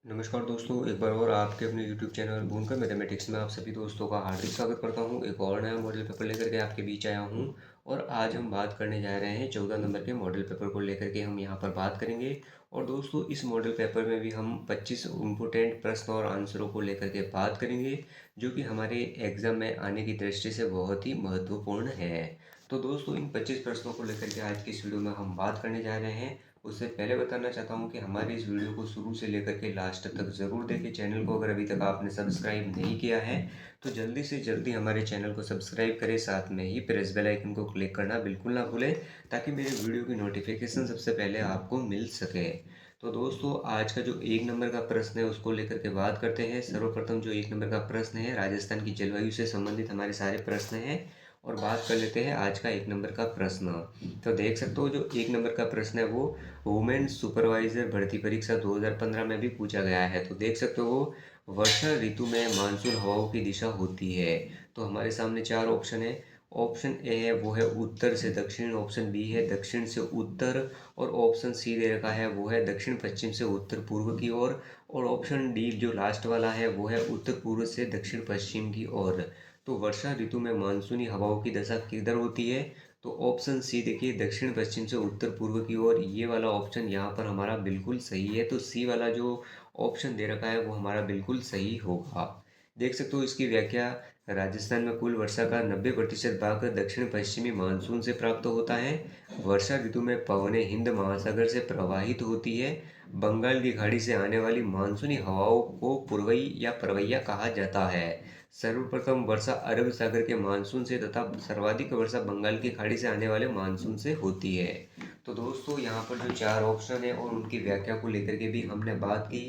नमस्कार दोस्तों, एक बार और आपके अपने YouTube चैनल भूनकर मैथमेटिक्स में आप सभी दोस्तों का हार्दिक स्वागत करता हूं। एक और नया मॉडल पेपर लेकर के आपके बीच आया हूं और आज हम बात करने जा रहे हैं 14 नंबर के मॉडल पेपर को लेकर के हम यहां पर बात करेंगे। और दोस्तों, इस मॉडल पेपर में भी हम 25 इम्पोर्टेंट प्रश्न और आंसरों को लेकर के बात करेंगे, जो कि हमारे एग्जाम में आने की दृष्टि से बहुत ही महत्वपूर्ण है। तो दोस्तों, इन 25 प्रश्नों को लेकर के आज की इस वीडियो में हम बात करने जा रहे हैं। उससे पहले बताना चाहता हूँ कि हमारे इस वीडियो को शुरू से लेकर के लास्ट तक ज़रूर देखें। चैनल को अगर अभी तक आपने सब्सक्राइब नहीं किया है तो जल्दी से जल्दी हमारे चैनल को सब्सक्राइब करें, साथ में ही प्रेस बेल आइकन को क्लिक करना बिल्कुल ना भूलें, ताकि मेरे वीडियो की नोटिफिकेशन सबसे पहले आपको मिल सके। तो दोस्तों, आज का जो 1 नंबर का प्रश्न है उसको लेकर के बात करते हैं। सर्वप्रथम जो 1 नंबर का प्रश्न है, राजस्थान की जलवायु से संबंधित हमारे सारे प्रश्न हैं और बात कर लेते हैं आज का 1 नंबर का प्रश्न। तो देख सकते हो, जो 1 नंबर का प्रश्न है वो वुमेन सुपरवाइजर भर्ती परीक्षा 2015 में भी पूछा गया है। तो देख सकते हो, वर्षा ऋतु में मानसून हवाओं की दिशा होती है। तो हमारे सामने 4 ऑप्शन है। ऑप्शन ए है वो है उत्तर से दक्षिण, ऑप्शन बी है दक्षिण से उत्तर, और ऑप्शन सी दे रखा है वो है दक्षिण पश्चिम से उत्तर पूर्व की ओर, और ऑप्शन डी जो लास्ट वाला है वो है उत्तर पूर्व से दक्षिण पश्चिम की ओर। तो वर्षा ऋतु में मानसूनी हवाओं की दशा किधर होती है? तो ऑप्शन सी देखिए, दक्षिण पश्चिम से उत्तर पूर्व की ओर। ये वाला ऑप्शन यहाँ पर हमारा बिल्कुल सही है। तो सी वाला जो ऑप्शन दे रखा है वो हमारा बिल्कुल सही होगा। देख सकते हो इसकी व्याख्या, राजस्थान में कुल वर्षा का 90% भाग दक्षिण पश्चिमी मानसून से प्राप्त होता है। वर्षा ऋतु में पवनें हिंद महासागर से प्रवाहित होती है। बंगाल की खाड़ी से आने वाली मानसूनी हवाओं को पूर्वई या परवैया कहा जाता है। सर्वप्रथम वर्षा अरब सागर के मानसून से तथा सर्वाधिक वर्षा बंगाल की खाड़ी से आने वाले मानसून से होती है। तो दोस्तों, यहाँ पर जो 4 ऑप्शन है और उनकी व्याख्या को लेकर के भी हमने बात की।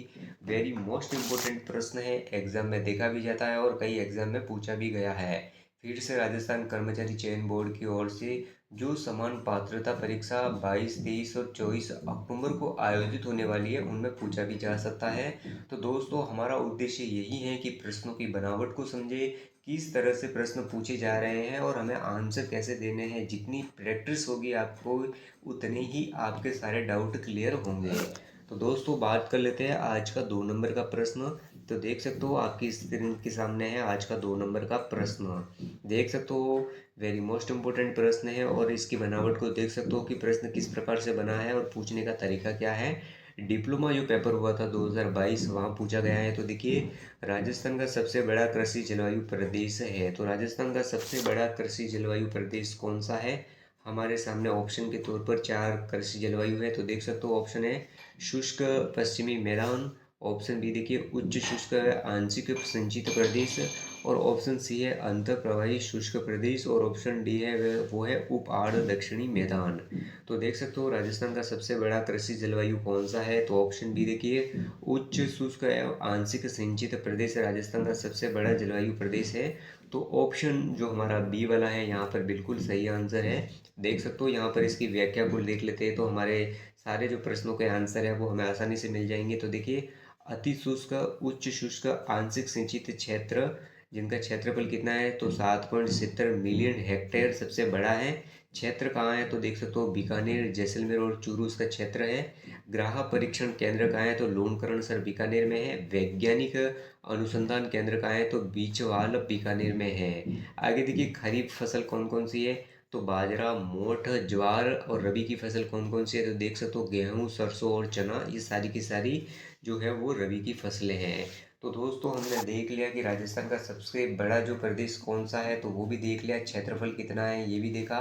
वेरी मोस्ट इम्पोर्टेंट प्रश्न है, एग्जाम में देखा भी जाता है और कई एग्जाम में पूछा भी गया है। फिर से राजस्थान कर्मचारी चयन बोर्ड की ओर से जो समान पात्रता परीक्षा 22, 23 और 24 अक्टूबर को आयोजित होने वाली है, उनमें पूछा भी जा सकता है। तो दोस्तों, हमारा उद्देश्य यही है कि प्रश्नों की बनावट को समझे, किस तरह से प्रश्न पूछे जा रहे हैं और हमें आंसर कैसे देने हैं। जितनी प्रैक्टिस होगी आपको, उतने ही आपके सारे डाउट क्लियर होंगे। तो दोस्तों, बात कर लेते हैं आज का 2 नंबर का प्रश्न। तो देख सकते हो, आपकी स्क्रीन के सामने है आज का 2 नंबर का प्रश्न। देख सकते हो, वेरी मोस्ट इम्पोर्टेंट प्रश्न है और इसकी बनावट को देख सकते हो कि प्रश्न किस प्रकार से बना है और पूछने का तरीका क्या है। डिप्लोमा जो पेपर हुआ था 2022, वहाँ पूछा गया है। तो देखिए, राजस्थान का सबसे बड़ा कृषि जलवायु प्रदेश है। तो राजस्थान का सबसे बड़ा कृषि जलवायु प्रदेश कौन सा है? हमारे सामने ऑप्शन के तौर पर 4 कृषि जलवायु है। तो देख सकते हो, ऑप्शन है शुष्क पश्चिमी मैदान, ऑप्शन बी देखिए उच्च शुष्क आंशिक सिंचित प्रदेश, और ऑप्शन सी है अंतर प्रवाही शुष्क प्रदेश, और ऑप्शन डी है वो है उप आर्द्र दक्षिणी मैदान। तो देख सकते हो, राजस्थान का सबसे बड़ा कृषि जलवायु कौन सा है? तो ऑप्शन बी देखिए उच्च शुष्क एवं आंशिक सिंचित प्रदेश राजस्थान का सबसे बड़ा जलवायु प्रदेश है। तो ऑप्शन जो हमारा बी वाला है यहाँ पर बिल्कुल सही आंसर है। देख सकते हो, यहाँ पर इसकी व्याख्या को देख लेते हैं तो हमारे सारे जो प्रश्नों के आंसर है वो हमें आसानी से मिल जाएंगे। तो देखिए, अति शुष्क, उच्च शुष्क, आंशिक सिंचित क्षेत्र, जिनका क्षेत्रफल कितना है? तो 7.70 मिलियन हेक्टेयर सबसे बड़ा है। क्षेत्र कहाँ है? तो देख सकते हो, बीकानेर, जैसलमेर और चूरू इसका क्षेत्र है। ग्राह परीक्षण केंद्र कहाँ है? तो लोनकरण सर बीकानेर में है। वैज्ञानिक अनुसंधान केंद्र कहाँ है? तो बीचवाल बीकानेर में है। आगे देखिए, खरीफ फसल कौन कौन सी है? तो बाजरा, मोठ, ज्वार, और रबी की फसल कौन कौन सी है? तो देख सकते हो, गेहूँ, सरसों और चना, ये सारी की सारी जो है वो रबी की फसलें हैं। तो दोस्तों, हमने देख लिया कि राजस्थान का सबसे बड़ा जो प्रदेश कौन सा है, तो वो भी देख लिया। क्षेत्रफल कितना है ये भी देखा।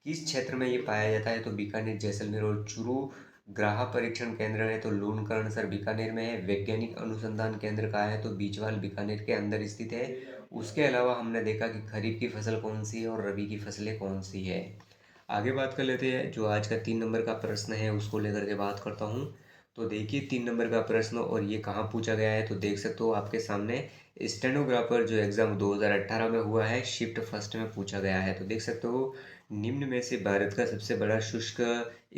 किस क्षेत्र में ये पाया जाता है? तो बीकानेर, जैसलमेर और चूरू। ग्राह परीक्षण केंद्र है तो लूणकरण सर बीकानेर में है। वैज्ञानिक अनुसंधान केंद्र कहाँ है? तो बीचवाल बीकानेर के अंदर स्थित है। उसके अलावा हमने देखा कि खरीफ की फसल कौन सी है और रबी की फसलें कौन सी है। आगे बात कर लेते हैं, जो आज का 3 नंबर का प्रश्न है उसको लेकर के बात करता हूँ। तो देखिए, 3 नंबर का प्रश्न और ये कहाँ पूछा गया है? तो देख सकते हो आपके सामने, स्टेनोग्राफर जो एग्ज़ाम 2018 में हुआ है, शिफ्ट फर्स्ट में पूछा गया है। तो देख सकते हो, निम्न में से भारत का सबसे बड़ा शुष्क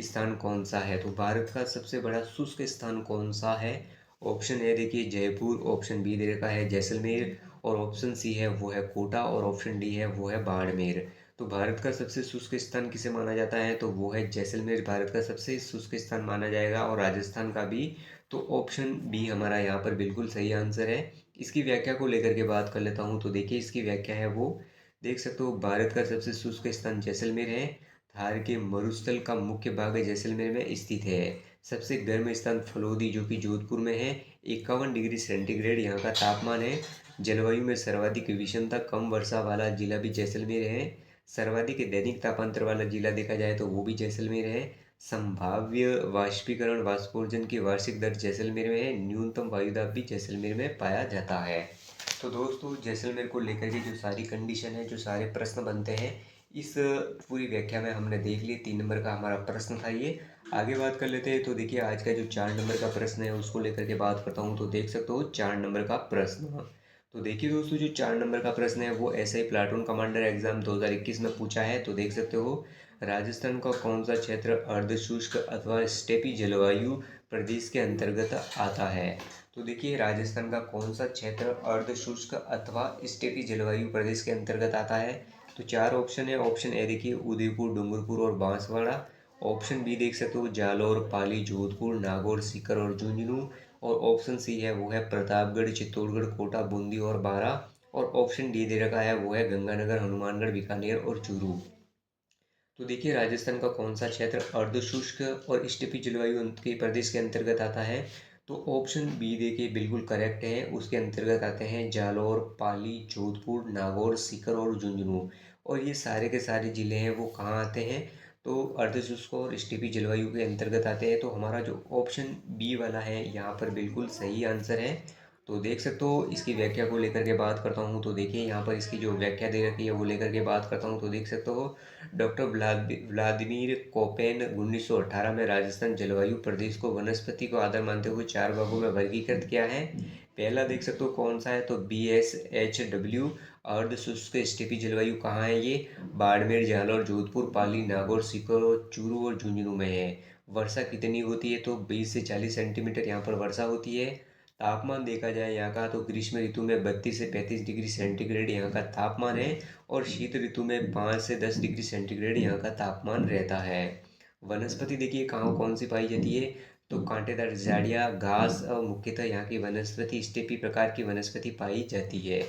स्थान कौन सा है? तो भारत का सबसे बड़ा शुष्क स्थान कौन सा है? ऑप्शन ए देखिए जयपुर, ऑप्शन बी दे रखा है जैसलमेर, और ऑप्शन सी है वो है कोटा, और ऑप्शन डी है वो है बाड़मेर। तो भारत का सबसे शुष्क स्थान किसे माना जाता है? तो वो है जैसलमेर, भारत का सबसे शुष्क स्थान माना जाएगा। और राजस्थान का भी तो ऑप्शन बी हमारा यहाँ पर बिल्कुल सही आंसर है। इसकी व्याख्या को लेकर के बात कर लेता हूँ। तो देखिए इसकी व्याख्या है वो, देख सकते हो, भारत का सबसे शुष्क स्थान जैसलमेर है। थार के मरुस्थल का मुख्य भाग जैसलमेर में स्थित है। सबसे गर्म स्थान फलोदी जो कि जोधपुर में है। 51 डिग्री सेंटीग्रेड यहाँ का तापमान है। जलवायु में सर्वाधिक विषमता कम वर्षा वाला जिला भी जैसलमेर है। सर्वाधिक दैनिक तापांतर वाला जिला देखा जाए तो वो भी जैसलमेर है। संभाव्य वाष्पीकरण वाष्पोर्जन की वार्षिक दर जैसलमेर में है। न्यूनतम वायुदाब भी जैसलमेर में पाया जाता है। तो दोस्तों जैसलमेर को लेकर के जो सारी कंडीशन है, जो सारे प्रश्न बनते हैं, इस पूरी व्याख्या में हमने देख ली। 3 नंबर का हमारा प्रश्न था ये। आगे बात कर लेते हैं। तो देखिए आज का जो 4 नंबर का प्रश्न है उसको लेकर के बात करता हूँ। तो देख सकते हो 4 नंबर का प्रश्न। तो देखिए दोस्तों जो 4 नंबर का प्रश्न है वो ऐसे ही प्लाटून कमांडर एग्जाम 2021 में पूछा है। तो देख सकते हो राजस्थान का कौन सा क्षेत्र अर्धशुष्क अथवा स्टेपी जलवायु प्रदेश के अंतर्गत आता है। तो देखिए राजस्थान का कौन सा क्षेत्र अर्धशुष्क अथवा स्टेपी जलवायु प्रदेश के अंतर्गत आता है। तो 4 ऑप्शन है। ऑप्शन ए देखिए उदयपुर, डूंगरपुर और बांसवाड़ा। ऑप्शन बी देख सकते हो जालौर, पाली, जोधपुर, नागौर, सीकर और झुंझुनू। और ऑप्शन सी है वो है प्रतापगढ़, चित्तौड़गढ़, कोटा, बूंदी और बारा। और ऑप्शन डी दे रखा है वो है गंगानगर, हनुमानगढ़, बीकानेर और चूरू। तो देखिए राजस्थान का कौन सा क्षेत्र अर्धशुष्क और स्टेपी जलवायु के प्रदेश के अंतर्गत आता है। तो ऑप्शन बी देखिए बिल्कुल करेक्ट है। उसके अंतर्गत आते हैं जालौर, पाली, जोधपुर, नागौर, सीकर और झुंझुनू। और ये सारे के सारे जिले हैं वो कहाँ आते हैं, तो अर्धशुष्क और स्टेपी जलवायु के अंतर्गत आते हैं। तो हमारा जो ऑप्शन बी वाला है यहाँ पर बिल्कुल सही आंसर है। तो देख सकते हो इसकी व्याख्या को लेकर के बात करता हूँ। तो देखिए यहाँ पर इसकी जो व्याख्या दे रखी है वो लेकर के बात करता हूँ। तो देख सकते हो डॉक्टर व्लादिमीर कोपेन 1918 में राजस्थान जलवायु प्रदेश को वनस्पति को आधार मानते हुए 4 भागों में वर्गीकृत किया है। पहला देख सकते हो कौन सा है, तो BSHW अर्ध शुष्क स्टेपी जलवायु कहाँ है, ये बाड़मेर, जालौर, जोधपुर, पाली, नागौर, सीकर और चूरू और झुंझुनू में है। वर्षा कितनी होती है, तो 20 से 40 सेंटीमीटर यहाँ पर वर्षा होती है। तापमान देखा जाए यहाँ का, तो ग्रीष्म ऋतु में 32 से 35 डिग्री सेंटीग्रेड यहाँ का तापमान है। और शीत ऋतु में 5 से 10 डिग्री सेंटीग्रेड यहाँ का तापमान रहता है। वनस्पति देखिए कहाँ कौन सी पाई जाती है, तो कांटेदार झाड़ियाँ, घास और मुख्यतः यहाँ की वनस्पति स्टेपी प्रकार की वनस्पति पाई जाती है।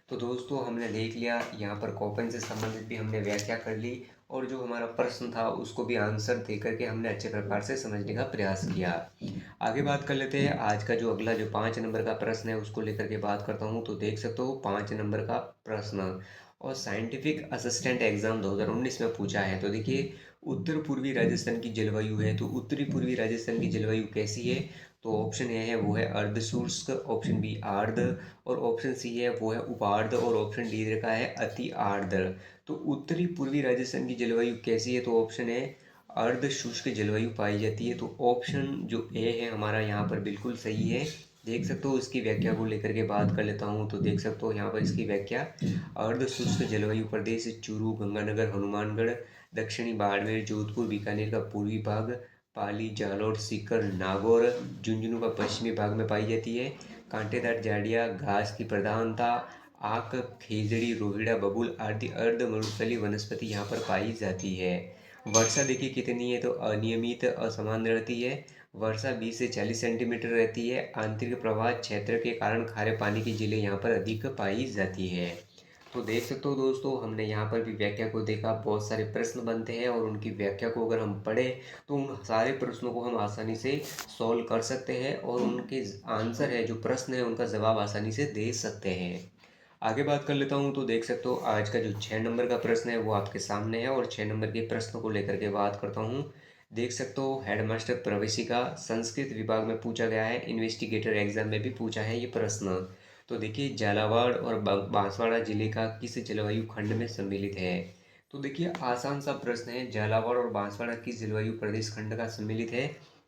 तो दोस्तों हमने देख लिया, यहाँ पर कोपेन से संबंधित भी हमने व्याख्या कर ली। और जो हमारा प्रश्न था उसको भी आंसर दे करके हमने अच्छे प्रकार से समझने का प्रयास किया। आगे बात कर लेते हैं। आज का जो अगला जो 5 नंबर का प्रश्न है उसको लेकर के बात करता हूँ। तो देख सकते हो 5 नंबर का प्रश्न और साइंटिफिक असिस्टेंट एग्जाम 2019 में पूछा है। तो देखिए उत्तर पूर्वी राजस्थान की जलवायु है, तो उत्तरी पूर्वी राजस्थान की जलवायु कैसी है। तो ऑप्शन ए है वो है अर्धशुष्क, ऑप्शन बी आर्द्र और ऑप्शन सी है वो है उपार्द्र और ऑप्शन डी रखा है अति आर्द्र। तो उत्तरी पूर्वी राजस्थान की जलवायु कैसी है, तो ऑप्शन है अर्ध शुष्क जलवायु पाई जाती है। तो ऑप्शन जो ए है हमारा यहाँ पर बिल्कुल सही है। देख सकते हो इसकी व्याख्या को लेकर के बात कर लेता हूँ। तो देख सकते हो यहाँ पर इसकी व्याख्या, अर्ध शुष्क जलवायु प्रदेश चूरू, गंगानगर, हनुमानगढ़, दक्षिणी बाड़मेर, जोधपुर, बीकानेर का पूर्वी भाग, पाली, जालौर, सीकर, नागौर, झुंझुनू का पश्चिमी भाग में पाई जाती है। कांटेदार झाड़ियाँ, घास की प्रधानता, आक, खेजड़ी, रोहिड़ा, बबूल आदि अर्ध मरुस्थलीय वनस्पति यहाँ पर पाई जाती है। वर्षा देखिए कितनी है, तो अनियमित असमान रहती है। वर्षा 20 से 40 सेंटीमीटर रहती है। आंतरिक प्रवाह क्षेत्र के कारण खारे पानी की झीलें यहाँ पर अधिक पाई जाती है। तो देख सकते हो दोस्तों हमने यहाँ पर भी व्याख्या को देखा। बहुत सारे प्रश्न बनते हैं और उनकी व्याख्या को अगर हम पढ़ें तो उन सारे प्रश्नों को हम आसानी से सॉल्व कर सकते हैं और उनके आंसर है, जो प्रश्न है, उनका जवाब आसानी से दे सकते हैं। आगे बात कर लेता हूँ। तो देख सकते हो आज का जो 6 नंबर का प्रश्न है वो आपके सामने है और 6 नंबर के प्रश्न को लेकर के बात करता हूँ। देख सकते हो हेडमास्टर प्रवेशिका संस्कृत विभाग में पूछा गया है। इन्वेस्टिगेटर एग्जाम में भी पूछा है ये प्रश्न। तो देखिए झालावाड़ और बांसवाड़ा जिले का किस जलवायु खंड में सम्मिलित है। तो देखिए आसान सा प्रश्न है, झालावाड़ और बांसवाड़ा किस जलवायु प्रदेश खंड का सम्मिलित है।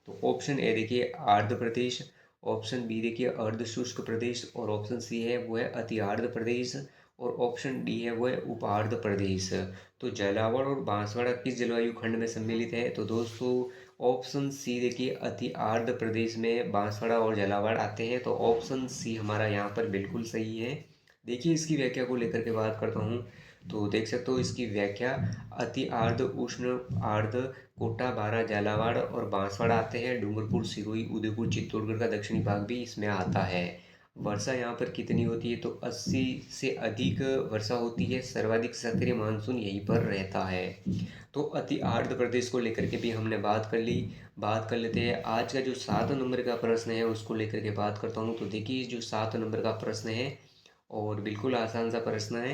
तो ऑप्शन ए देखिए आर्द्र प्रदेश, ऑप्शन बी देखिए अर्ध शुष्क प्रदेश और ऑप्शन सी है वो है अति आर्द्र प्रदेश और ऑप्शन डी है वो है उपार्द्र प्रदेश। तो झालावाड़ और बांसवाड़ा किस जलवायु खंड में सम्मिलित है, तो दोस्तों ऑप्शन सी देखिए अति आर्द्र प्रदेश में बांसवाड़ा और झालावाड़ आते हैं। तो ऑप्शन सी हमारा यहाँ पर बिल्कुल सही है। देखिए इसकी व्याख्या को लेकर के बात करता हूँ। तो देख सकते हो इसकी व्याख्या, अति आर्द्र उष्ण आर्द्र कोटा, बारह, झालावाड़ और बांसवाड़ा आते हैं। डूंगरपुर, सिरोही, उदयपुर, चित्तौड़गढ़ का दक्षिणी भाग भी इसमें आता है। वर्षा यहाँ पर कितनी होती है, तो 80 से अधिक वर्षा होती है। सर्वाधिक सक्रिय मानसून यहीं पर रहता है। तो अति आर्द्र प्रदेश को लेकर के भी हमने बात कर ली। बात कर लेते हैं आज का जो 7 नंबर का प्रश्न है उसको लेकर के बात करता हूँ। तो देखिए जो 7 नंबर का प्रश्न है और बिल्कुल आसान सा प्रश्न है।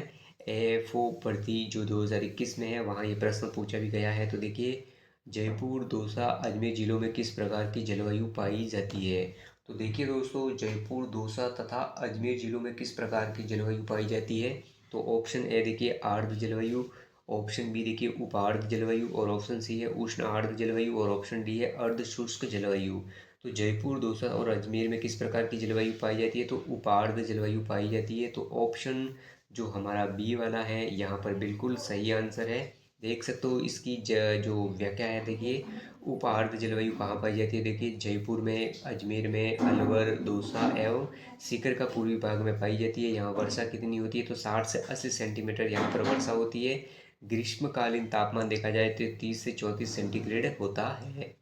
एएफओ भर्ती जो 2021 में है वहाँ ये प्रश्न पूछा भी गया है। तो देखिए, जयपुर, दौसा, अजमेर जिलों में किस प्रकार की जलवायु पाई जाती है। तो देखिए दोस्तों, जयपुर, दौसा तथा अजमेर जिलों में किस प्रकार की जलवायु पाई जाती है। तो ऑप्शन ए देखिए आर्द्र जलवायु, ऑप्शन बी देखिए उपार्द्र जलवायु, और ऑप्शन सी है उष्ण आर्द्र जलवायु, और ऑप्शन डी है अर्ध शुष्क जलवायु। तो जयपुर, दौसा और अजमेर में किस प्रकार की जलवायु पाई जाती है, तो उपार्द्र जलवायु पाई जाती है। तो ऑप्शन जो हमारा बी वाला है यहाँ पर बिल्कुल सही आंसर है। देख सकते हो इसकी जो व्याख्या है, देखिए उपार्द्र जलवायु कहाँ पाई जाती है। देखिए जयपुर में, अजमेर में, अलवर, दौसा एवं सीकर का पूर्वी भाग में पाई जाती है। यहाँ वर्षा कितनी होती है, तो 60 से 80 सेंटीमीटर यहाँ पर वर्षा होती है। ग्रीष्मकालीन तापमान देखा जाए तो 30 से 34 सेंटीग्रेड होता है।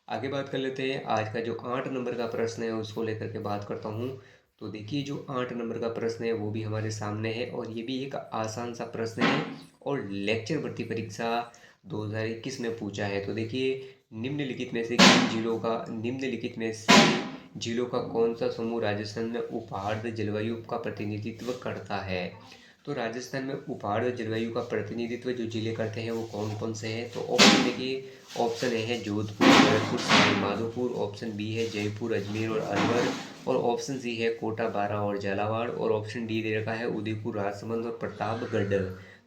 आगे बात कर लेते हैं आज का जो 8 नंबर का प्रश्न है उसको लेकर के बात करता हूँ। तो देखिए जो 8 नंबर का प्रश्न है वो भी हमारे सामने है और ये भी एक आसान सा प्रश्न है और लेक्चर भर्ती परीक्षा 2021 में पूछा है। तो देखिए, निम्नलिखित में से जिलों का कौन सा समूह राजस्थान में उपार्द्र जलवायु का प्रतिनिधित्व करता है। तो राजस्थान में उपाड़ जलवायु का प्रतिनिधित्व जो जिले करते हैं वो कौन कौन से हैं। तो ऑप्शन देखिए, ऑप्शन ए है जोधपुर, भरतपुर, सवाई माधोपुर, ऑप्शन बी है जयपुर, अजमेर और अलवर, और ऑप्शन सी है कोटा, बारा और झालावाड़, और ऑप्शन डी दे रखा है उदयपुर, राजसमंद और प्रतापगढ़।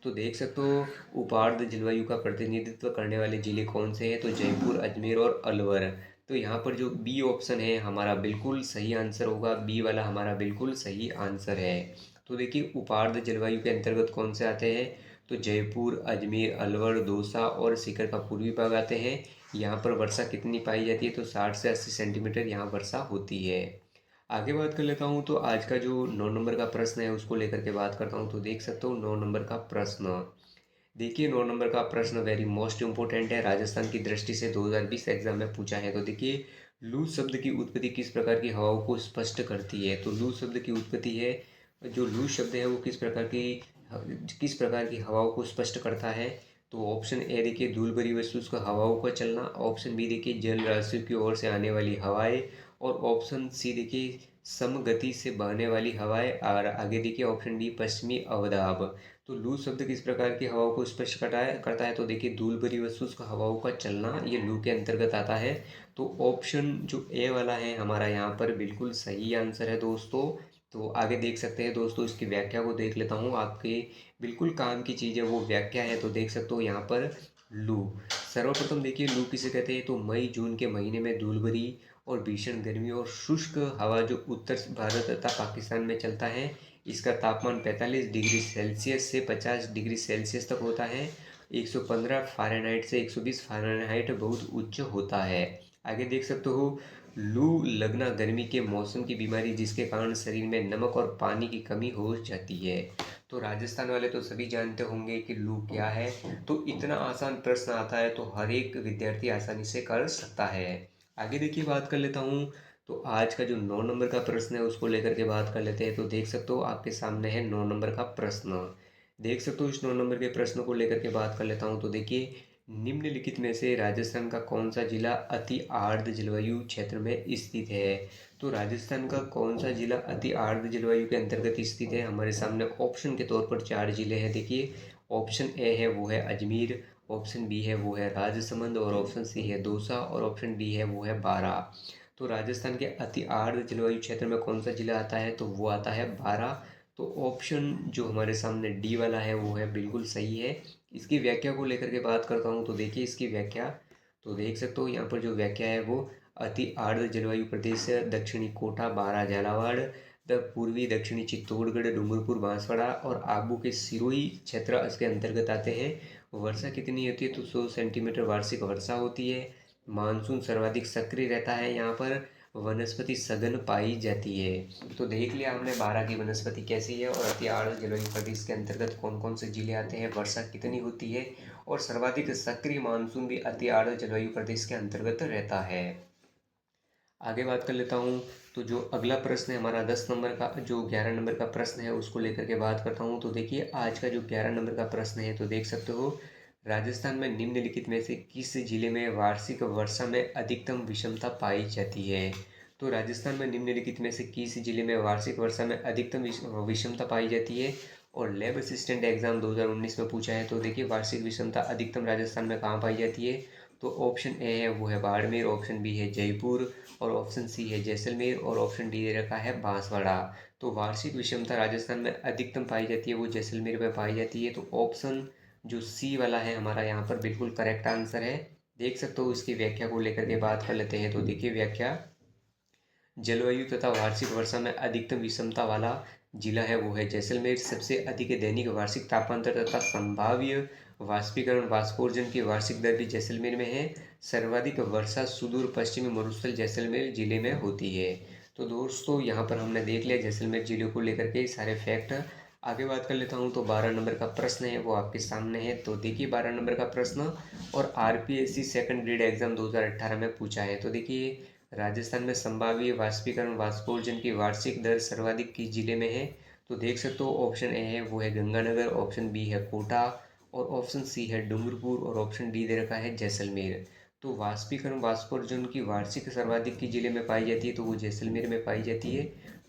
तो देख सकते हो उपाड़ जलवायु का प्रतिनिधित्व करने वाले जिले कौन से हैं, तो जयपुर, अजमेर और अलवर। तो यहाँ पर जो बी ऑप्शन है हमारा बिल्कुल सही आंसर होगा, बी वाला हमारा बिल्कुल सही आंसर है। तो देखिए उपार्द्र जलवायु के अंतर्गत कौन से आते हैं, तो जयपुर, अजमेर, अलवर, दौसा और सीकर का पूर्वी भाग आते हैं। यहाँ पर वर्षा कितनी पाई जाती है, तो 60 से 80 सेंटीमीटर यहाँ वर्षा होती है। आगे बात कर लेता हूँ। तो आज का जो 9 नंबर का प्रश्न है उसको लेकर के बात करता हूँ। तो देख सकते हो 9 नंबर का प्रश्न, देखिए 9 नंबर का प्रश्न वेरी मोस्ट इंपॉर्टेंट है, राजस्थान की दृष्टि से 2020 एग्जाम में पूछा है। तो देखिए, लू शब्द की उत्पत्ति किस प्रकार की हवाओं को स्पष्ट करती है। तो लू शब्द की उत्पत्ति है, जो लू शब्द है वो किस प्रकार की हवाओं को स्पष्ट करता है। तो ऑप्शन ए देखिए धूल भरी व शुष्क हवाओं का चलना, ऑप्शन बी देखिए जल राशियों की ओर से आने वाली हवाएं, और ऑप्शन सी देखिए समगति से बहने वाली हवाएं, और आगे देखिए ऑप्शन डी पश्चिमी अवदाब। तो लू शब्द किस प्रकार की हवाओं को स्पष्ट करता है, तो देखिए धूल भरी व शुष्क हवाओं का चलना ये लू के अंतर्गत आता है। तो ऑप्शन जो ए वाला है हमारा यहाँ पर बिल्कुल सही आंसर है दोस्तों। तो आगे देख सकते हैं दोस्तों, इसकी व्याख्या को देख लेता हूँ, आपके बिल्कुल काम की चीज़ है वो व्याख्या है। तो देख सकते हो यहाँ पर लू, सर्वप्रथम देखिए लू किसे कहते हैं, तो मई जून के महीने में धूल भरी और भीषण गर्मी और शुष्क हवा जो उत्तर भारत तथा पाकिस्तान में चलता है, इसका तापमान 45 डिग्री सेल्सियस से 50 डिग्री सेल्सियस तक होता है। 115 फ़ारेनहाइट से 120 फ़ारेनहाइट बहुत उच्च होता है। आगे देख सकते हो, लू लगना गर्मी के मौसम की बीमारी जिसके कारण शरीर में नमक और पानी की कमी हो जाती है। तो राजस्थान वाले तो सभी जानते होंगे कि लू क्या है। तो इतना आसान प्रश्न आता है तो हर एक विद्यार्थी आसानी से कर सकता है। आगे देखिए बात कर लेता हूँ। तो आज का जो 9 नंबर का प्रश्न है उसको लेकर के बात कर लेते हैं। तो देख सकते हो आपके सामने है 9 नंबर का प्रश्न। देख सकते हो इस 9 नंबर के प्रश्न को लेकर के बात कर लेता हूँ। तो देखिए, निम्नलिखित में से राजस्थान का कौन सा जिला अति आर्द्र जलवायु क्षेत्र में स्थित है। तो राजस्थान का कौन सा जिला अति आर्द्र जलवायु के अंतर्गत स्थित है, हमारे सामने ऑप्शन के तौर पर 4 जिले हैं। देखिए, ऑप्शन ए है वो है अजमेर, ऑप्शन बी है वो है राजसमंद, और ऑप्शन सी है दौसा, और ऑप्शन डी है वो है बारा। तो राजस्थान के अति आर्द्र जलवायु क्षेत्र में कौन सा जिला आता है, तो वो आता है बारा। तो ऑप्शन जो हमारे सामने डी वाला है वो है बिल्कुल सही है। इसकी व्याख्या को लेकर के बात करता हूँ। तो देखिए इसकी व्याख्या, तो देख सकते हो यहाँ पर जो व्याख्या है वो अति आर्द्र जलवायु प्रदेश दक्षिणी कोटा, बारा, झालावाड़, द पूर्वी दक्षिणी चित्तौड़गढ़, डूंगरपुर, बांसवाड़ा और आबू के सिरोही क्षेत्र इसके अंतर्गत आते हैं। वर्षा कितनी होती है, तो 100 सेंटीमीटर वार्षिक वर्षा होती है। मानसून सर्वाधिक सक्रिय रहता है यहाँ पर। वनस्पति सघन पाई जाती है। तो देख लिया हमने 12 की वनस्पति कैसी है और अति आर्द्र जलवायु प्रदेश के अंतर्गत कौन कौन से जिले आते हैं, वर्षा कितनी होती है और सर्वाधिक सक्रिय मानसून भी अति आर्द्र जलवायु प्रदेश के अंतर्गत रहता है। आगे बात कर लेता हूँ। तो जो अगला प्रश्न है हमारा 10 नंबर का, जो 11 नंबर का प्रश्न है उसको लेकर के बात करता हूँ। तो देखिए आज का जो 11 नंबर का प्रश्न है, तो देख सकते हो, राजस्थान में निम्नलिखित में से किस जिले में वार्षिक वर्षा में अधिकतम विषमता पाई जाती है। तो राजस्थान में निम्नलिखित में से किस जिले में वार्षिक वर्षा में अधिकतम विषमता पाई जाती है और लैब असिस्टेंट एग्जाम 2019 में पूछा है। तो देखिए वार्षिक विषमता अधिकतम राजस्थान में कहाँ पाई जाती है। तो ऑप्शन ए है वो है बाड़मेर, ऑप्शन बी है जयपुर और ऑप्शन सी है जैसलमेर और ऑप्शन डी दे रखा है बांसवाड़ा। तो वार्षिक विषमता राजस्थान में अधिकतम पाई जाती है वो जैसलमेर में पाई जाती है। तो ऑप्शन जो सी वाला है हमारा यहाँ पर बिल्कुल करेक्ट आंसर है। देख सकते हो इसकी व्याख्या को लेकर के बात कर लेते हैं। तो देखिए व्याख्या, जलवायु तथा वार्षिक वर्षा में अधिकतम विषमता वाला जिला है वो है जैसलमेर। सबसे अधिक दैनिक वार्षिक तापांतर तथा संभाव्य वाष्पीकरण वाष्पोर्जन की वार्षिक दर भी जैसलमेर में है। सर्वाधिक वर्षा सुदूर पश्चिमी मरुस्थल जैसलमेर जिले में होती है। तो दोस्तों यहाँ पर हमने देख लिया जैसलमेर जिले को लेकर के सारे फैक्ट। आगे बात कर लेता हूँ। तो 12 नंबर का प्रश्न है वो आपके सामने है। तो देखिए 12 नंबर का प्रश्न और आरपीएससी सेकंड ग्रेड एग्जाम 2018 में पूछा है। तो देखिए राजस्थान में संभाव्य वाष्पीकरण वाष्पोर्जन की वार्षिक दर सर्वाधिक किस जिले में है। तो देख सकते हो ऑप्शन ए है वो है गंगानगर, ऑप्शन बी है कोटा और ऑप्शन सी है डूंगरपुर और ऑप्शन डी दे रखा है जैसलमेर। तो वाष्पीकरण वाष्पोर्जन की वार्षिक सर्वाधिक किस जिले में पाई जाती है, तो वो जैसलमेर में पाई जाती है।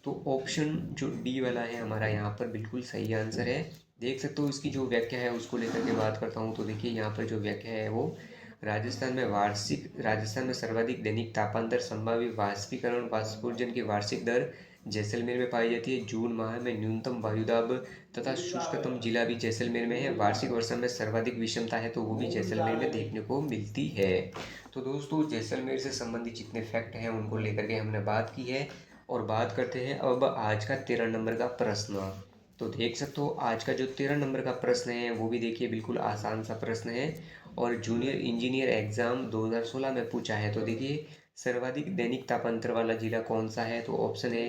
तो ऑप्शन जो डी वाला है हमारा यहाँ पर बिल्कुल सही आंसर है। देख सकते हो इसकी जो व्याख्या है उसको लेकर के बात करता हूँ। तो देखिए यहाँ पर जो व्याख्या है वो, राजस्थान में सर्वाधिक दैनिक तापांतर संभाव्य वाष्पीकरण वाष्पोर्जन की वार्षिक दर जैसलमेर में पाई जाती है। जून माह में न्यूनतम वायुदाब तथा शुष्कतम जिला भी जैसलमेर में है। वार्षिक वर्षा में सर्वाधिक विषमता है तो वो भी जैसलमेर में देखने को मिलती है। तो दोस्तों जैसलमेर से संबंधित जितने फैक्ट हैं उनको लेकर के हमने बात की है। और बात करते हैं अब आज का 13 नंबर का प्रश्न। तो देख सकते हो आज का जो 13 नंबर का प्रश्न है वो भी देखिए बिल्कुल आसान सा प्रश्न है और जूनियर इंजीनियर एग्जाम 2016 में पूछा है। तो देखिए सर्वाधिक दैनिक तापांतर वाला जिला कौन सा है। तो ऑप्शन है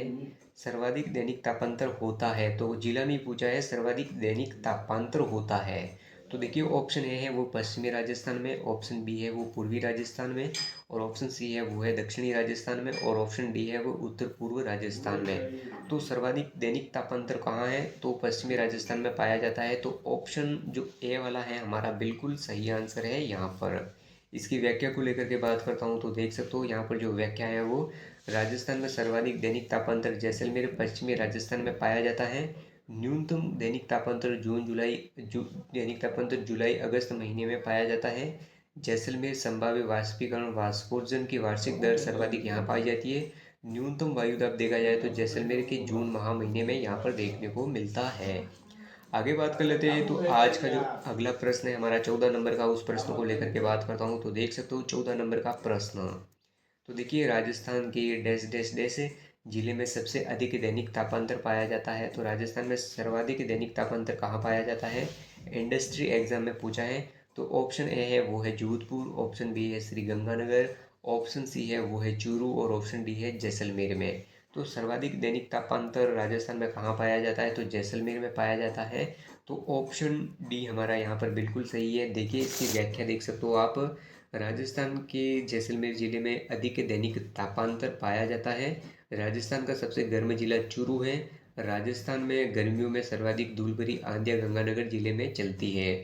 सर्वाधिक दैनिक तापांतर होता है, तो जिला में पूछा है सर्वाधिक दैनिक तापांतर होता है। तो देखिए ऑप्शन ए है वो पश्चिमी राजस्थान में, ऑप्शन बी है वो पूर्वी राजस्थान में और ऑप्शन सी है वो है दक्षिणी राजस्थान में और ऑप्शन डी है वो उत्तर पूर्व राजस्थान में। तो सर्वाधिक दैनिक तापांतर कहाँ है, तो पश्चिमी राजस्थान में पाया जाता है। तो ऑप्शन जो ए वाला है हमारा बिल्कुल सही आंसर है यहाँ पर। इसकी व्याख्या को लेकर के बात करता हूँ। तो देख सकते हो यहाँ पर जो व्याख्या है वो, राजस्थान में सर्वाधिक दैनिक तापांतर जैसलमेर पश्चिमी राजस्थान में पाया जाता है। न्यूनतम दैनिक तापांतर दैनिक तापांतर जुलाई अगस्त महीने में पाया जाता है। जैसलमेर संभाव्य वाष्पीकरण वाष्पोर्जन की वार्षिक दर सर्वाधिक यहाँ पाई जाती है। न्यूनतम वायुदाब देखा जाए तो जैसलमेर के जून माह महीने में यहाँ पर देखने को मिलता है। आगे बात कर लेते हैं। तो आज का जो अगला प्रश्न है हमारा 14 नंबर का, उस प्रश्न को लेकर के बात करता हूँ। तो देख सकते हो 14 नंबर का प्रश्न। तो देखिए राजस्थान के डैश डैश डैश जिले में सबसे अधिक दैनिक तापांतर पाया जाता है। तो राजस्थान में सर्वाधिक दैनिक तापांतर कहाँ पाया जाता है, इंडस्ट्री एग्जाम में पूछा है। तो ऑप्शन ए है वो है जोधपुर, ऑप्शन बी है श्री गंगानगर, ऑप्शन सी है वो है चूरू और ऑप्शन डी है जैसलमेर में। तो सर्वाधिक दैनिक तापांतर राजस्थान में कहाँ पाया जाता है, तो जैसलमेर में पाया जाता है। तो ऑप्शन डी हमारा यहाँ पर बिल्कुल सही है। देखिए इसकी व्याख्या देख सकते हो आप, राजस्थान के जैसलमेर जिले में अधिक दैनिक तापांतर पाया जाता है। राजस्थान का सबसे गर्म जिला चूरू है। राजस्थान में गर्मियों में सर्वाधिक धूल भरी आंधियाँ गंगानगर जिले में चलती है।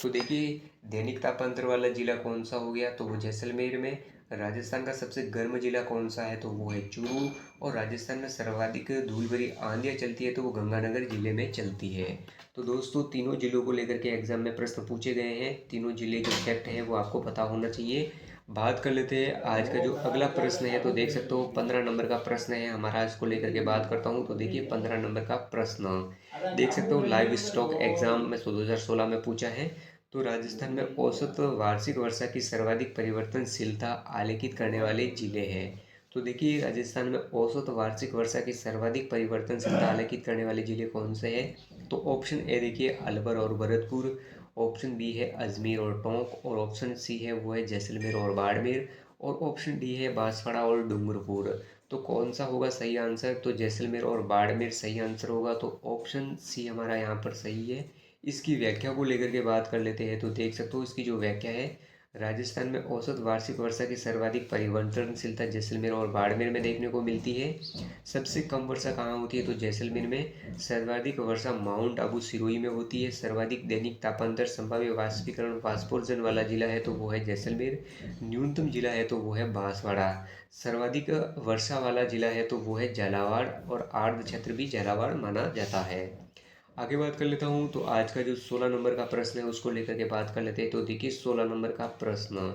तो देखिए दैनिक तापांतर वाला जिला कौन सा हो गया, तो वो जैसलमेर में। राजस्थान का सबसे गर्म जिला कौन सा है, तो वो है चूरू। और राजस्थान में सर्वाधिक धूल भरी आंधियाँ चलती है तो वो गंगानगर जिले में चलती है। तो दोस्तों तीनों जिलों को लेकर के एग्जाम में प्रश्न पूछे गए हैं। तीनों जिले के फैक्ट हैं वो आपको पता होना चाहिए। बात कर लेते हैं आज का जो अगला प्रश्न है। तो देख सकते हो 15 नंबर का प्रश्न है हमारा, इसको लेकर के बात करता हूँ। तो देखिए 15 नंबर का प्रश्न देख सकते हो, लाइव स्टॉक एग्जाम में 2016 में पूछा है। तो राजस्थान में औसत वार्षिक वर्षा की सर्वाधिक परिवर्तनशीलता आलेखित करने वाले जिले हैं। तो देखिए राजस्थान में औसत वार्षिक वर्षा की सर्वाधिक परिवर्तनशीलता आलेखित करने वाले जिले कौन से हैं। तो ऑप्शन ए देखिए अलवर और भरतपुर, ऑप्शन बी है अजमेर और टोंक और ऑप्शन सी है वो है जैसलमेर और बाड़मेर और ऑप्शन डी है बांसवाड़ा और डूंगरपुर। तो कौन सा होगा सही आंसर? तो जैसलमेर और बाड़मेर सही आंसर होगा। तो ऑप्शन सी हमारा यहाँ पर सही है। इसकी व्याख्या को लेकर के बात कर लेते हैं। तो देख सकते हो इसकी जो व्याख्या है, राजस्थान में औसत वार्षिक वर्षा की सर्वाधिक परिवर्तनशीलता जैसलमेर और बाड़मेर में देखने को मिलती है। सबसे कम वर्षा कहाँ होती है? तो जैसलमेर में। सर्वाधिक वर्षा माउंट आबू सिरोही में होती है। सर्वाधिक दैनिक तापांतर संभाव्य वाष्पीकरण वाष्पोर्जन वाला जिला है तो वो है जैसलमेर। न्यूनतम जिला है तो वो है बांसवाड़ा। सर्वाधिक वर्षा वाला जिला है तो वो है झालावाड़, और आर्द्र क्षेत्र भी झालावाड़ माना जाता है। आगे बात कर लेता हूँ। तो आज का जो 16 नंबर का प्रश्न है उसको लेकर के बात कर लेते हैं। तो देखिए 16 नंबर का प्रश्न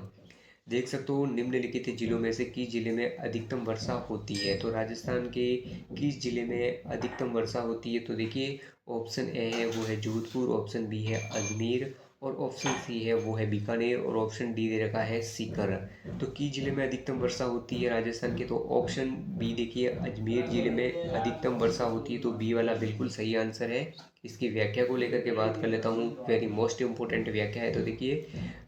देख सकते हो, निम्नलिखित जिलों में से किस जिले में अधिकतम वर्षा होती है? तो राजस्थान के किस जिले में अधिकतम वर्षा होती है? तो देखिए ऑप्शन ए है वो है जोधपुर, ऑप्शन बी है अजमेर, और ऑप्शन सी है वो है बीकानेर, और ऑप्शन डी दे रखा है सीकर। तो किस जिले में अधिकतम वर्षा होती है राजस्थान के? तो ऑप्शन बी देखिए अजमेर जिले में अधिकतम वर्षा होती है। तो बी वाला बिल्कुल सही आंसर है। इसकी व्याख्या को लेकर के बात कर लेता हूँ, वेरी मोस्ट इंपॉर्टेंट व्याख्या है। तो देखिए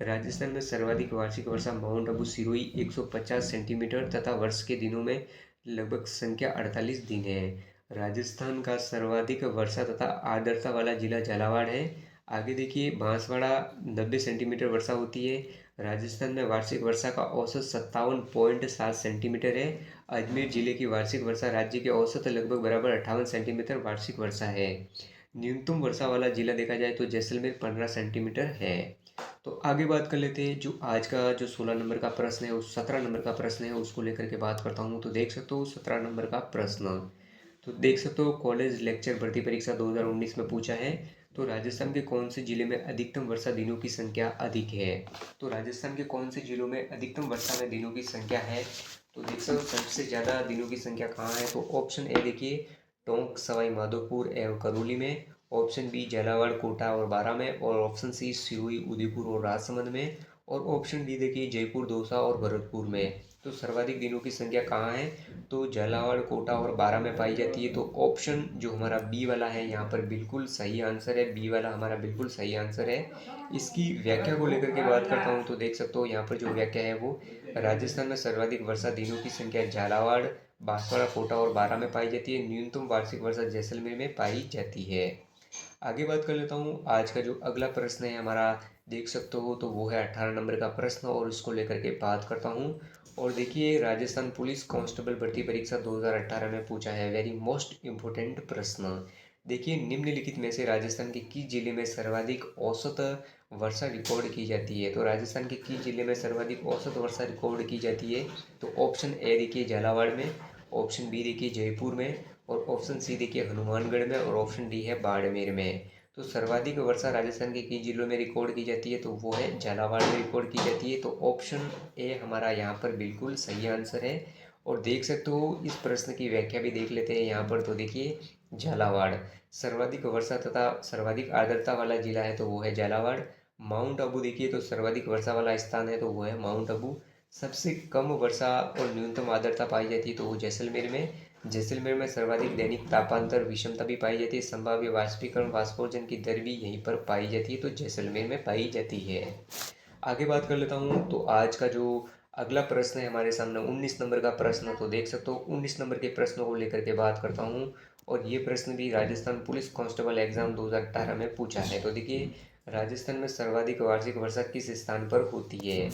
राजस्थान में सर्वाधिक वार्षिक वर्षा माउंट आबू सिरोही 150 सेंटीमीटर तथा वर्ष के दिनों में लगभग संख्या 48 दिन है। राजस्थान का सर्वाधिक वर्षा तथा आर्द्रता वाला जिला झालावाड़ है। आगे देखिए बांसवाड़ा 90 सेंटीमीटर वर्षा होती है। राजस्थान में वार्षिक वर्षा का औसत 57.7 सेंटीमीटर है। अजमेर जिले की वार्षिक वर्षा राज्य के औसत लगभग बराबर 58 सेंटीमीटर वार्षिक वर्षा है। न्यूनतम वर्षा वाला जिला देखा जाए तो जैसलमेर 15 सेंटीमीटर है। तो आगे बात कर लेते हैं। जो आज का जो 16 नंबर का प्रश्न है, उस 17 नंबर का प्रश्न है उसको लेकर के बात करता हूँ। तो देख सकते हो 17 नंबर का प्रश्न, तो देख सकते हो कॉलेज लेक्चर भर्ती परीक्षा 2019 में पूछा है। तो राजस्थान के कौन से जिले में अधिकतम वर्षा दिनों की संख्या अधिक है? तो राजस्थान के कौन से जिलों में अधिकतम वर्षा में दिनों की संख्या है? तो देख सकते हो सबसे ज़्यादा दिनों की संख्या कहाँ है? तो ऑप्शन ए देखिए टोंक, सवाई माधोपुर एवं करौली में। ऑप्शन बी झालावाड़, कोटा और बारां में। और ऑप्शन सी सिरोही, उदयपुर और राजसमंद में। और ऑप्शन डी देखिए जयपुर, दौसा और भरतपुर में। तो सर्वाधिक दिनों की संख्या कहाँ है? तो झालावाड़, कोटा और बारां में पाई जाती है। तो ऑप्शन जो हमारा बी वाला है यहाँ पर बिल्कुल सही आंसर है। बी वाला हमारा बिल्कुल सही आंसर है। इसकी व्याख्या को लेकर के बात करता हूँ। तो देख सकते हो यहाँ पर जो व्याख्या है वो, राजस्थान में सर्वाधिक वर्षा दिनों की संख्या झालावाड़, बांसवाड़ा, कोटा और बारां में पाई जाती है। न्यूनतम वार्षिक वर्षा जैसलमेर में पाई जाती है। आगे बात कर लेता हूँ। आज का जो अगला प्रश्न है हमारा, देख सकते हो तो वो है 18 नंबर का प्रश्न, और इसको लेकर के बात करता हूँ। और देखिए राजस्थान पुलिस कांस्टेबल भर्ती परीक्षा 2018 में पूछा है, वेरी मोस्ट इम्पोर्टेंट प्रश्न। देखिए निम्नलिखित में से राजस्थान के किस जिले में सर्वाधिक औसत वर्षा रिकॉर्ड की जाती है? तो राजस्थान के किस जिले में सर्वाधिक औसत वर्षा रिकॉर्ड की जाती है? तो ऑप्शन ए देखिए झालावाड़ में, ऑप्शन बी देखिए जयपुर में, और ऑप्शन सी देखिए हनुमानगढ़ में, और ऑप्शन डी है बाड़मेर में। तो सर्वाधिक वर्षा राजस्थान के किन जिलों में रिकॉर्ड की जाती है? तो वो है झालावाड़ में रिकॉर्ड की जाती है। तो ऑप्शन ए हमारा यहाँ पर बिल्कुल सही आंसर है। और देख सकते हो इस प्रश्न की व्याख्या भी देख लेते हैं यहाँ पर। तो देखिए झालावाड़ सर्वाधिक वर्षा तथा सर्वाधिक आर्द्रता वाला जिला है तो वो है झालावाड़। माउंट आबू देखिए तो सर्वाधिक वर्षा वाला स्थान है तो वो है माउंट आबू। सबसे कम वर्षा और न्यूनतम आर्द्रता पाई जाती है तो वो जैसलमेर में। जैसलमेर में सर्वाधिक दैनिक तापांतर विषमता भी पाई जाती है। संभाव्य वाष्पीकरण वाष्पोर्जन की दर भी यहीं पर पाई जाती है, तो जैसलमेर में पाई जाती है। आगे बात कर लेता हूँ। तो आज का जो अगला प्रश्न है हमारे सामने 19 नंबर का प्रश्न, तो देख सकते हो 19 नंबर के प्रश्नों को लेकर के बात करता हूँ। और ये प्रश्न भी राजस्थान पुलिस कांस्टेबल एग्जाम 2018 में पूछा है। तो देखिए राजस्थान में सर्वाधिक वार्षिक वर्षा किस स्थान पर होती है?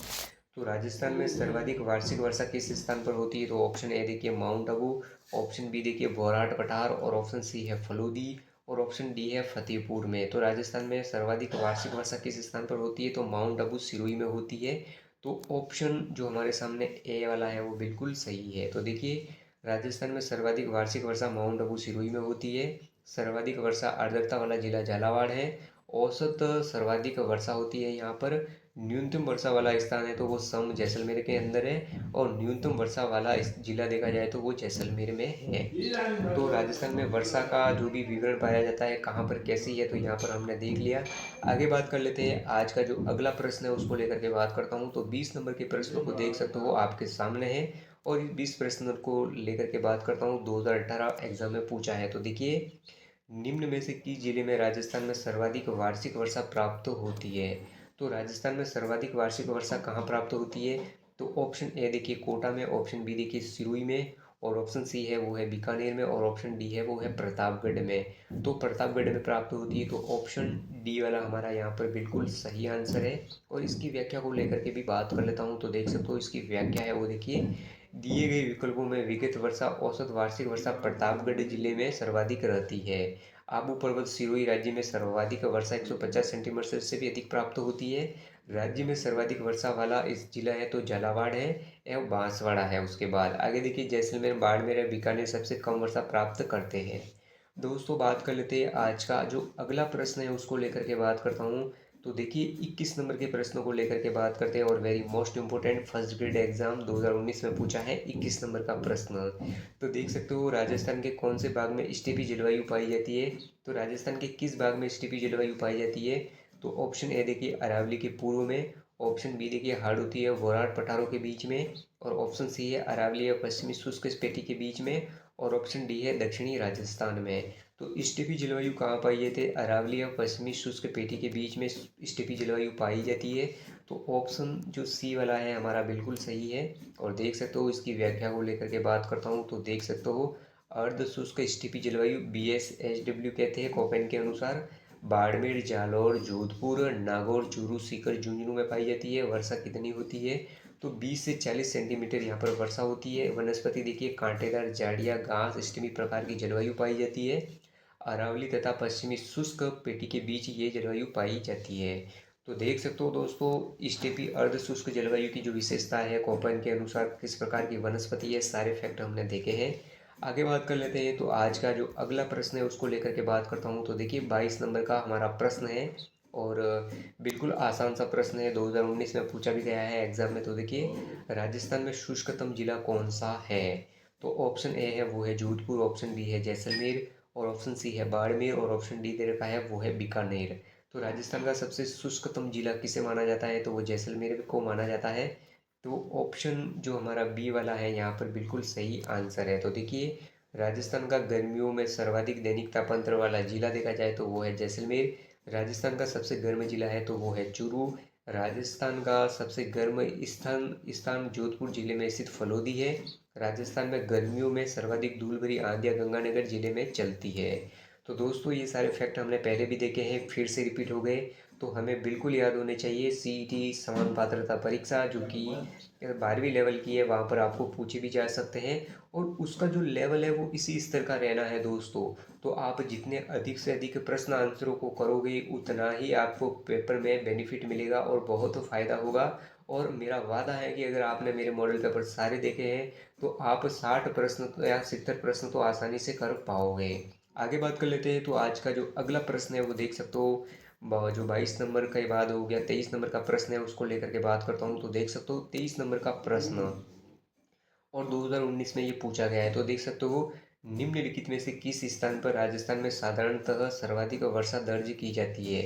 तो राजस्थान में सर्वाधिक वार्षिक वर्षा किस स्थान पर होती है? तो ऑप्शन ए देखिए माउंट आबू, ऑप्शन बी देखिए बोराट पठार, और ऑप्शन सी है फलूदी, और ऑप्शन डी है फतेहपुर में। तो राजस्थान में सर्वाधिक वार्षिक वर्षा किस स्थान पर होती है? तो माउंट आबू सिरोही में होती है। तो ऑप्शन जो हमारे सामने ए वाला है वो बिल्कुल सही है। तो देखिए राजस्थान में सर्वाधिक वार्षिक वर्षा माउंट आबू सिरोही में होती है। सर्वाधिक वर्षा आर्द्रता वाला जिला झालावाड़ है। औसत सर्वाधिक वर्षा होती है यहाँ पर। न्यूनतम वर्षा वाला स्थान है तो वो सम जैसलमेर के अंदर है। और न्यूनतम वर्षा वाला जिला देखा जाए तो वो जैसलमेर में है। तो राजस्थान में वर्षा का जो भी विवरण पाया जाता है कहाँ पर कैसी है, तो यहाँ पर हमने देख लिया। आगे बात कर लेते हैं। आज का जो अगला प्रश्न है उसको लेकर के बात करता हूँ। तो 20 नंबर के प्रश्नों को देख सकते हो आपके सामने है। और इस 20 प्रश्नों को लेकर के बात करता हूँ, 2018 एग्जाम में पूछा है। तो देखिए निम्न में से किस जिले में राजस्थान में सर्वाधिक वार्षिक वर्षा प्राप्त होती है? तो राजस्थान में सर्वाधिक वार्षिक वर्षा कहाँ प्राप्त होती है? तो ऑप्शन ए देखिए कोटा में, ऑप्शन बी देखिए सिरोही में, और ऑप्शन सी है वो है बीकानेर में और ऑप्शन डी है वो है प्रतापगढ़ में। तो प्रतापगढ़ में प्राप्त होती है, तो ऑप्शन डी वाला हमारा यहाँ पर बिल्कुल सही आंसर है। और इसकी व्याख्या को लेकर के भी बात कर लेता हूँ, तो देख सकते हो इसकी व्याख्या है वो देखिए, दिए गए विकल्पों में विगत वर्षा औसत वार्षिक वर्षा प्रतापगढ़ जिले में सर्वाधिक रहती है। आबू पर्वत सिरोही राज्य में सर्वाधिक वर्षा 150 सेंटीमीटर से भी अधिक प्राप्त होती है। राज्य में सर्वाधिक वर्षा वाला इस जिला है तो झालावाड़ है एवं बांसवाड़ा है। उसके बाद आगे देखिए जैसलमेर, बाड़मेर, बीकानेर सबसे कम वर्षा प्राप्त करते हैं। दोस्तों बात कर लेते हैं आज का जो अगला प्रश्न है उसको लेकर के बात करता हूँ। तो देखिए 21 नंबर के प्रश्नों को लेकर के बात करते हैं और very most important first grade exam 2019 में पूछा है 21 नंबर का प्रश्न। तो देख सकते हो राजस्थान के कौन से भाग में स्टेपी जलवायु पाई जाती है। तो राजस्थान के किस भाग में स्टेपी जलवायु पाई जाती है। तो ऑप्शन ए देखिए अरावली के पूर्व में, ऑप्शन बी देखिए हाड़ौती या वोराट पठारों के बीच में, और ऑप्शन सी है अरावली या पश्चिमी शुष्क स्पेटी के बीच में, और ऑप्शन डी है दक्षिणी राजस्थान में। तो स्टेपी जलवायु कहाँ पाई जाती है, अरावली और पश्चिमी शुष्क पेटी के बीच में स्टेपी जलवायु पाई जाती है। तो ऑप्शन जो सी वाला है हमारा बिल्कुल सही है। और देख सकते हो इसकी व्याख्या को लेकर के बात करता हूँ, तो देख सकते हो अर्ध शुष्क स्टेपी जलवायु BSHW कहते हैं कोपेन के अनुसार, बाड़मेर, जालौर, जोधपुर, नागौर, चूरू, सीकर, झुंझुनू में पाई जाती है। वर्षा कितनी होती है, तो 20 से 40 सेंटीमीटर यहाँ पर वर्षा होती है। वनस्पति देखिए कांटेदार झाड़ियाँ, घास, स्टेमी प्रकार की जलवायु पाई जाती है। अरावली तथा पश्चिमी शुष्क पेटी के बीच ये जलवायु पाई जाती है। तो देख सकते हो दोस्तों स्टेपी अर्ध शुष्क जलवायु की जो विशेषता है कोपेन के अनुसार किस प्रकार की वनस्पति है, सारे फैक्ट हमने देखे हैं। आगे बात कर लेते हैं, तो आज का जो अगला प्रश्न है उसको लेकर के बात करता हूँ। तो देखिए 22 नंबर का हमारा प्रश्न है और बिल्कुल आसान सा प्रश्न है, 2019 में पूछा भी गया है एग्जाम में। तो देखिए राजस्थान में शुष्कतम जिला कौन सा है। तो ऑप्शन ए है वो है जोधपुर, ऑप्शन बी है जैसलमेर, और ऑप्शन सी है बाड़मेर, और ऑप्शन डी दे रखा है वो है बीकानेर। तो राजस्थान का सबसे शुष्कतम जिला किसे माना जाता है, तो वो जैसलमेर को माना जाता है। तो ऑप्शन जो हमारा बी वाला है यहाँ पर बिल्कुल सही आंसर है। तो देखिए राजस्थान का गर्मियों में सर्वाधिक दैनिक तापांतर वाला जिला देखा जाए तो वो है जैसलमेर। राजस्थान का सबसे गर्म जिला है तो वो है चूरू। राजस्थान का सबसे गर्म स्थान स्थान जोधपुर जिले में स्थित फलोदी है। राजस्थान में गर्मियों में सर्वाधिक धूल भरी आंधियाँ गंगानगर जिले में चलती है। तो दोस्तों ये सारे फैक्ट हमने पहले भी देखे हैं, फिर से रिपीट हो गए। तो हमें बिल्कुल याद होने चाहिए। CET समान पात्रता परीक्षा जो कि 12वीं लेवल की है, वहाँ पर आपको पूछे भी जा सकते हैं और उसका जो लेवल है वो इसी स्तर का रहना है दोस्तों। तो आप जितने अधिक से अधिक प्रश्न आंसरों को करोगे उतना ही आपको पेपर में बेनिफिट मिलेगा और बहुत फ़ायदा होगा। और मेरा वादा है कि अगर आपने मेरे मॉडल पेपर सारे देखे हैं तो आप 60 प्रश्न या 70 प्रश्न तो आसानी से कर पाओगे। आगे बात कर लेते हैं, तो आज का जो अगला प्रश्न है वो देख सकते हो जो 22 नंबर के बाद हो गया 23 नंबर का प्रश्न है उसको लेकर के बात करता हूँ। तो देख सकते हो 23 नंबर का प्रश्न और 2019 में ये पूछा गया है। तो देख सकते हो निम्नलिखित में से किस स्थान पर राजस्थान में साधारणतः सर्वाधिक वर्षा दर्ज की जाती है।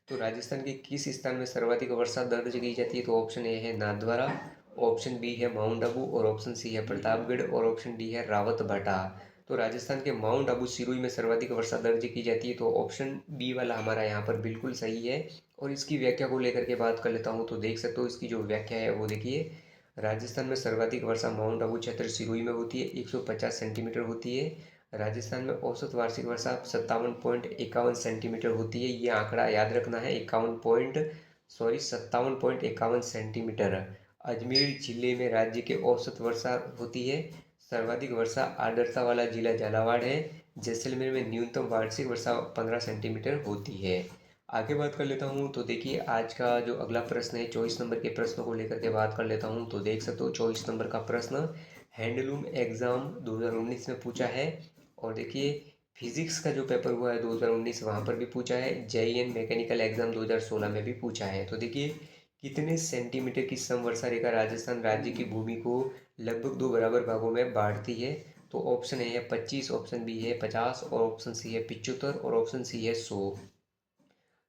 तो राजस्थान के किस स्थान में सर्वाधिक वर्षा दर्ज की जाती है। तो ऑप्शन ए है नाथद्वारा, ऑप्शन बी है माउंट आबू, और ऑप्शन सी है प्रतापगढ़, और ऑप्शन डी है रावत भाटा। तो राजस्थान के माउंट आबू सिरोही में सर्वाधिक वर्षा दर्ज की जाती है। तो ऑप्शन बी वाला हमारा यहाँ पर बिल्कुल सही है। और इसकी व्याख्या को लेकर के बात कर लेता हूँ। तो देख सकते हो इसकी जो व्याख्या है वो देखिए, राजस्थान में सर्वाधिक वर्षा माउंट आबू क्षेत्र सिरोही में होती है, 150 सेंटीमीटर होती है। राजस्थान में औसत वार्षिक वर्षा 57.51 सेंटीमीटर होती है। ये आंकड़ा याद रखना है, 57.51 सेंटीमीटर। अजमेर जिले में राज्य के औसत वर्षा होती है। सर्वाधिक वर्षा आर्द्रता वाला जिला झालावाड़ है। जैसलमेर में न्यूनतम वार्षिक वर्षा 15 सेंटीमीटर होती है। आगे बात कर लेता हूँ। तो देखिए आज का जो अगला प्रश्न है 24 नंबर के प्रश्न को लेकर के बात कर लेता हूँ। तो देख सकते हो 24 नंबर का प्रश्न हैंडलूम एग्ज़ाम 2019 में पूछा है। और देखिए फिजिक्स का जो पेपर हुआ है 2019 वहाँ पर भी पूछा है। JEE मैकेनिकल एग्जाम 2016 में भी पूछा है। तो देखिए कितने सेंटीमीटर की समवर्षा रेखा राजस्थान राज्य की भूमि को लगभग दो बराबर भागों में बांटती है। तो ऑप्शन ए है 25, ऑप्शन बी है 50, और ऑप्शन सी है 75, और ऑप्शन सी है 100।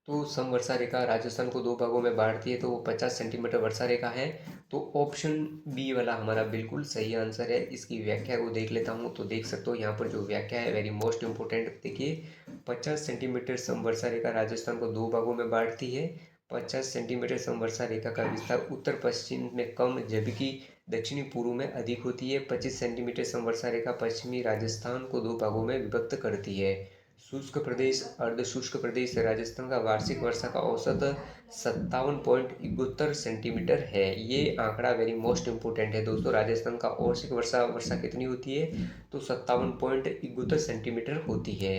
तो समवर्षा रेखा राजस्थान को दो भागों में बांटती है तो वो 50 सेंटीमीटर वर्षा रेखा है। तो ऑप्शन बी वाला हमारा बिल्कुल सही आंसर है। इसकी व्याख्या को देख लेता हूँ। तो देख सकते हो यहाँ पर जो व्याख्या है वेरी मोस्ट इंपोर्टेंट देखिए, 50 सेंटीमीटर समवर्षा रेखा राजस्थान को दो भागों में बांटती है। 50 सेंटीमीटर समवर्षा रेखा का विस्तार उत्तर पश्चिम में कम जबकि दक्षिणी पूर्व में अधिक होती है। 25 सेंटीमीटर समवर्षा रेखा पश्चिमी राजस्थान को दो भागों में विभक्त करती है। शुष्क प्रदेश अर्ध शुष्क प्रदेश राजस्थान का वार्षिक वर्षा का औसत 57.71 सेंटीमीटर है। ये आंकड़ा वेरी मोस्ट इम्पोर्टेंट है दोस्तों। राजस्थान का वार्षिक वर्षा वर्षा कितनी होती है? तो 57.71 सेंटीमीटर होती है।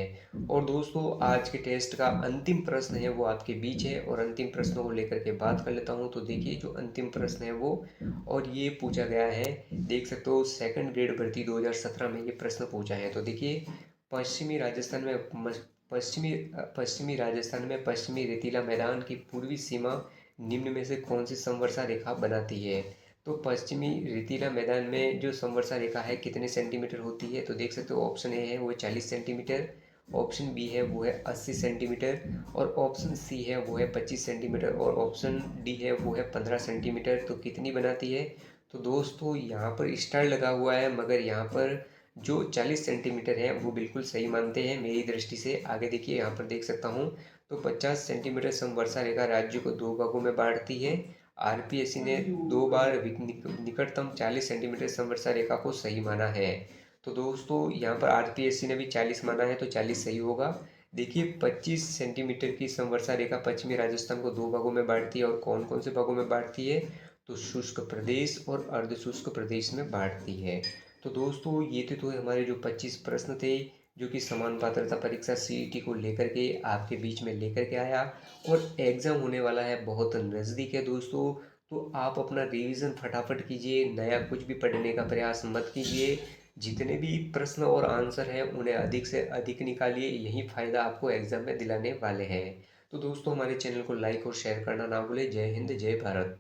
और दोस्तों आज के टेस्ट का अंतिम प्रश्न है वो आपके बीच है, और अंतिम प्रश्नों को लेकर के बात कर लेता हूँ। तो देखिए जो अंतिम प्रश्न है वो, और ये पूछा गया है, देख सकते हो सेकंड ग्रेड भर्ती 2017 में ये प्रश्न पूछा है। तो देखिए पश्चिमी राजस्थान में पश्चिमी राजस्थान में पश्चिमी रेतीला मैदान की पूर्वी सीमा निम्न में से कौन सी समवर्षा रेखा बनाती है? तो पश्चिमी रेतीला मैदान में जो समवर्षा रेखा है कितने सेंटीमीटर होती है? तो देख सकते हो ऑप्शन ए है वो 40 सेंटीमीटर, ऑप्शन बी है वो है 80 सेंटीमीटर, और ऑप्शन सी है वो है 25 सेंटीमीटर, और ऑप्शन डी है वो है 15 सेंटीमीटर। तो कितनी बनाती है? तो दोस्तों यहाँ पर स्टार लगा हुआ है, मगर यहाँ पर जो 40 सेंटीमीटर है वो बिल्कुल सही मानते हैं मेरी दृष्टि से। आगे देखिए यहाँ पर देख सकता हूँ, तो 50 सेंटीमीटर समवर्षा रेखा राज्य को दो भागों में बांटती है। आरपीएससी ने दो बार निकटतम 40 सेंटीमीटर समवर्षा रेखा को सही माना है। तो दोस्तों यहाँ पर आरपीएससी ने भी 40 माना है, तो 40 सही होगा। देखिए 25 सेंटीमीटर की समवर्षा रेखा पश्चिमी राजस्थान को दो भागों में बांटती है, और कौन कौन से भागों में बांटती है? तो शुष्क प्रदेश और अर्ध शुष्क प्रदेश में बांटती है। तो दोस्तों ये थे तो हमारे जो 25 प्रश्न थे, जो कि समान पात्रता परीक्षा सीईटी को लेकर के आपके बीच में लेकर के आया। और एग्ज़ाम होने वाला है, बहुत नज़दीक है दोस्तों। तो आप अपना रिवीजन फटाफट कीजिए, नया कुछ भी पढ़ने का प्रयास मत कीजिए। जितने भी प्रश्न और आंसर हैं उन्हें अधिक से अधिक निकालिए, यही फ़ायदा आपको एग्ज़ाम में दिलाने वाले हैं। तो दोस्तों हमारे चैनल को लाइक और शेयर करना ना भूलें। जय हिंद, जय भारत।